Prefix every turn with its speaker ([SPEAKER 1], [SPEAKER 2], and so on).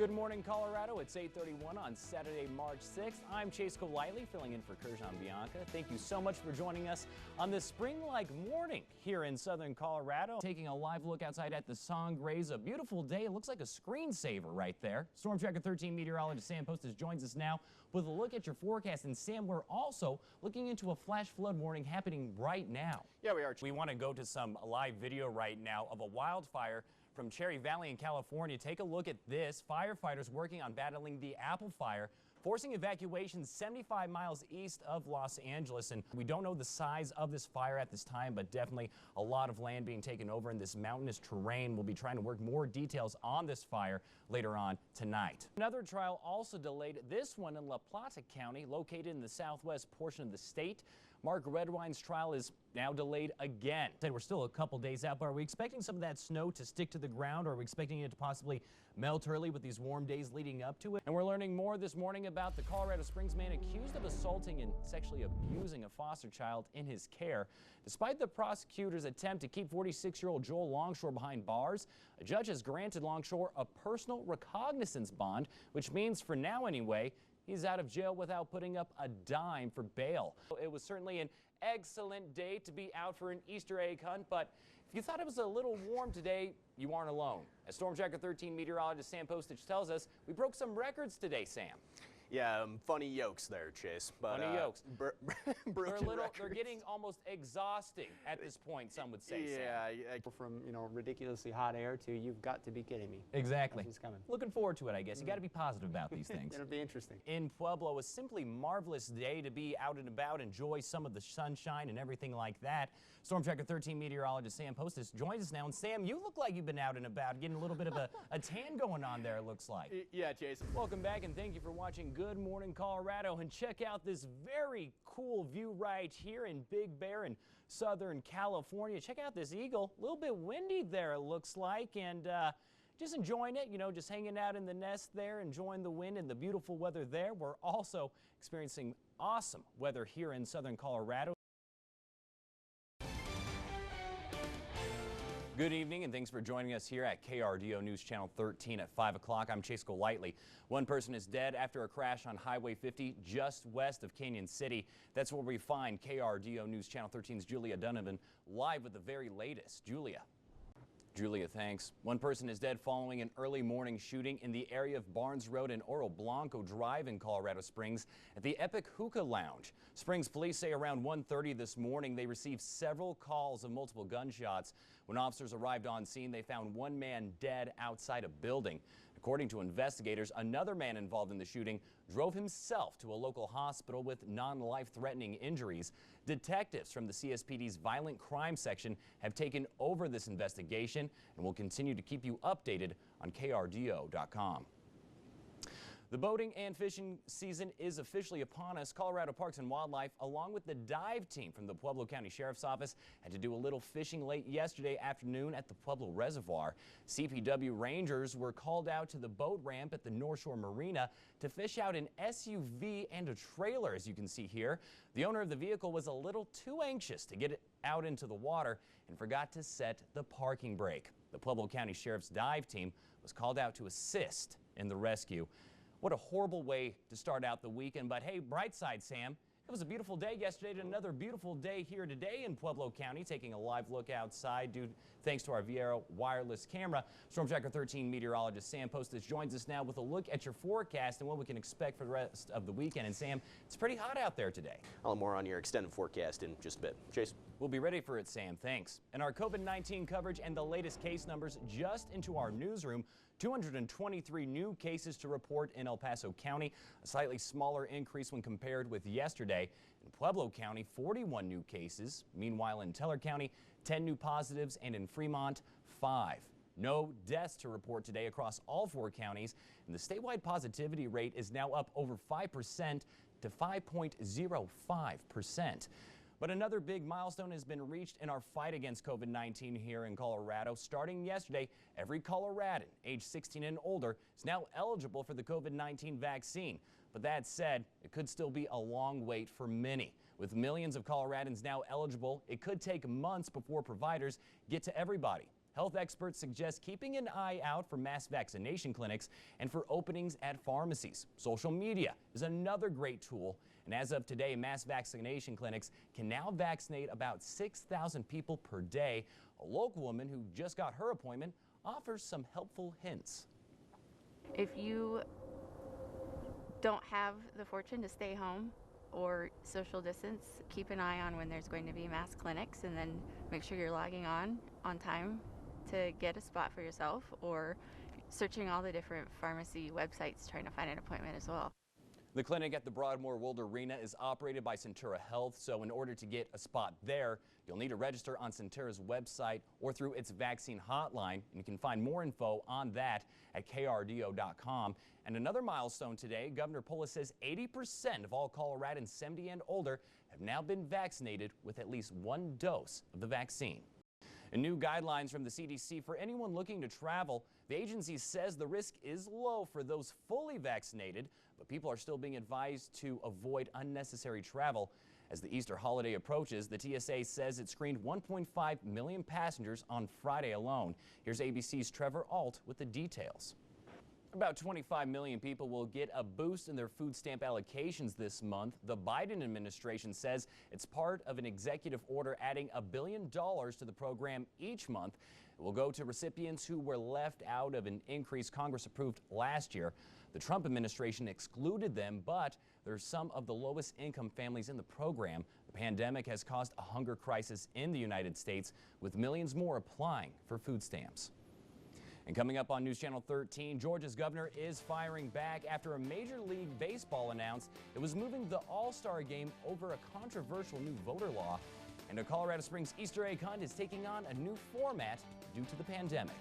[SPEAKER 1] Good morning, Colorado. It's 8:31 on Saturday, March 6th. I'm Chase Golightly, filling in for Kerjan Bianca. Thank you so much for joining us on this spring-like morning here in southern Colorado. Taking a live look outside at the Sangres, a beautiful day. It looks like a screensaver right there. Storm Tracker 13 meteorologist Sam Postis joins us now with a look at your forecast. And Sam, we're also looking into a flash flood warning happening right now.
[SPEAKER 2] Yeah, we are.
[SPEAKER 1] We want to go to some live video right now of a wildfire from Cherry Valley in California. Take a look at this. Firefighters working on battling the apple fire, forcing evacuations 75 miles east of Los Angeles. And we don't know the size of this fire at this time, but definitely a lot of land being taken over in this mountainous terrain. We'll be trying to work more details on this fire later on tonight. Another trial also delayed, this one in La Plata County, located in the southwest portion of the state. Mark Redwine's trial is now delayed again. We're still a couple days out, but are we expecting some of that snow to stick to the ground, or are we expecting it to possibly melt early with these warm days leading up to it? And we're learning more this morning about the Colorado Springs man accused of assaulting and sexually abusing a foster child in his care. Despite the prosecutor's attempt to keep 46-year-old Joel Longshore behind bars, a judge has granted Longshore a personal recognizance bond, which means, for now anyway, he's out of jail without putting up a dime for bail. It was certainly an excellent day to be out for an Easter egg hunt, but if you thought it was a little warm today, you aren't alone. As Storm Tracker 13 meteorologist Sam Postis tells us, we broke some records today, Sam.
[SPEAKER 2] Yeah, funny yokes there, Chase. But,
[SPEAKER 1] funny yokes.
[SPEAKER 2] They're
[SPEAKER 1] getting almost exhausting at this point, some would say.
[SPEAKER 2] Yeah.
[SPEAKER 3] From, ridiculously hot air to you've got to be kidding me.
[SPEAKER 1] Exactly.
[SPEAKER 3] It's coming.
[SPEAKER 1] Looking forward to it, I guess. You got to be positive about these things.
[SPEAKER 3] It'll be interesting.
[SPEAKER 1] In Pueblo, a simply marvelous day to be out and about, enjoy some of the sunshine and everything like that. Storm Tracker 13 meteorologist Sam Postis joins us now. And Sam, you look like you've been out and about, getting a little bit of a tan going on there, it looks like.
[SPEAKER 2] Yeah, Chase.
[SPEAKER 1] Welcome back, and thank you for watching Good Morning Colorado. And check out this very cool view right here in Big Bear in Southern California. Check out this eagle. A little bit windy there, it looks like, and just enjoying it, just hanging out in the nest there, enjoying the wind and the beautiful weather there. We're also experiencing awesome weather here in Southern Colorado. Good evening, and thanks for joining us here at KRDO News Channel 13 at 5 o'clock. I'm Chase Golightly. One person is dead after a crash on Highway 50 just west of Canyon City. That's where we find KRDO News Channel 13's Julia Donovan live with the very latest. Julia, thanks. One person is dead following an early morning shooting in the area of Barnes Road and Oro Blanco Drive in Colorado Springs at the Epic Hookah Lounge. Springs police say around 1:30 this morning they received several calls of multiple gunshots. When officers arrived on scene, they found one man dead outside a building. According to investigators, another man involved in the shooting drove himself to a local hospital with non-life-threatening injuries. Detectives from the CSPD's Violent Crime Section have taken over this investigation and will continue to keep you updated on KRDO.com. The boating and fishing season is officially upon us. Colorado Parks and Wildlife, along with the dive team from the Pueblo County Sheriff's Office, had to do a little fishing late yesterday afternoon at the Pueblo Reservoir. CPW Rangers were called out to the boat ramp at the North Shore Marina to fish out an SUV and a trailer, as you can see here. The owner of the vehicle was a little too anxious to get it out into the water and forgot to set the parking brake. The Pueblo County Sheriff's dive team was called out to assist in the rescue. What a horrible way to start out the weekend, but hey, bright side, Sam. It was a beautiful day yesterday, and another beautiful day here today in Pueblo County. Taking a live look outside, thanks to our Viera wireless camera. Storm Tracker 13 meteorologist Sam Postis joins us now with a look at your forecast and what we can expect for the rest of the weekend. And Sam, it's pretty hot out there today.
[SPEAKER 2] I'll have more on your extended forecast in just a bit. Chase.
[SPEAKER 1] We'll be ready for it, Sam. Thanks. And our COVID-19 coverage and the latest case numbers just into our newsroom. 223 new cases to report in El Paso County, a slightly smaller increase when compared with yesterday. In Pueblo County, 41 new cases. Meanwhile, in Teller County, 10 new positives, and in Fremont, 5. No deaths to report today across all 4 counties, and the statewide positivity rate is now up over 5% to 5.05%. But another big milestone has been reached in our fight against COVID-19 here in Colorado. Starting yesterday, every Coloradan age 16 and older is now eligible for the COVID-19 vaccine. But that said, it could still be a long wait for many. With millions of Coloradans now eligible, it could take months before providers get to everybody. Health experts suggest keeping an eye out for mass vaccination clinics and for openings at pharmacies. Social media is another great tool, and as of today, mass vaccination clinics can now vaccinate about 6,000 people per day. A local woman who just got her appointment offers some helpful hints.
[SPEAKER 4] If you don't have the fortune to stay home or social distance, keep an eye on when there's going to be mass clinics, and then make sure you're logging on time to get a spot for yourself, or searching all the different pharmacy websites trying to find an appointment as well.
[SPEAKER 1] The clinic at the Broadmoor World Arena is operated by Centura Health, so in order to get a spot there, you'll need to register on Centura's website or through its vaccine hotline, and you can find more info on that at krdo.com. And another milestone today, Governor Polis says 80% of all Coloradans 70 and older have now been vaccinated with at least one dose of the vaccine. And new guidelines from the CDC for anyone looking to travel. The agency says the risk is low for those fully vaccinated, but people are still being advised to avoid unnecessary travel. As the Easter holiday approaches, the TSA says it screened 1.5 million passengers on Friday alone. Here's ABC's Trevor Alt with the details. About 25 million people will get a boost in their food stamp allocations this month. The Biden administration says it's part of an executive order adding $1 billion to the program each month. It will go to recipients who were left out of an increase Congress approved last year. The Trump administration excluded them, but there's some of the lowest income families in the program. The pandemic has caused a hunger crisis in the United States, with millions more applying for food stamps. And coming up on News Channel 13, Georgia's governor is firing back after a Major League Baseball announced it was moving the All-Star game over a controversial new voter law. And a Colorado Springs Easter egg hunt is taking on a new format due to the pandemic.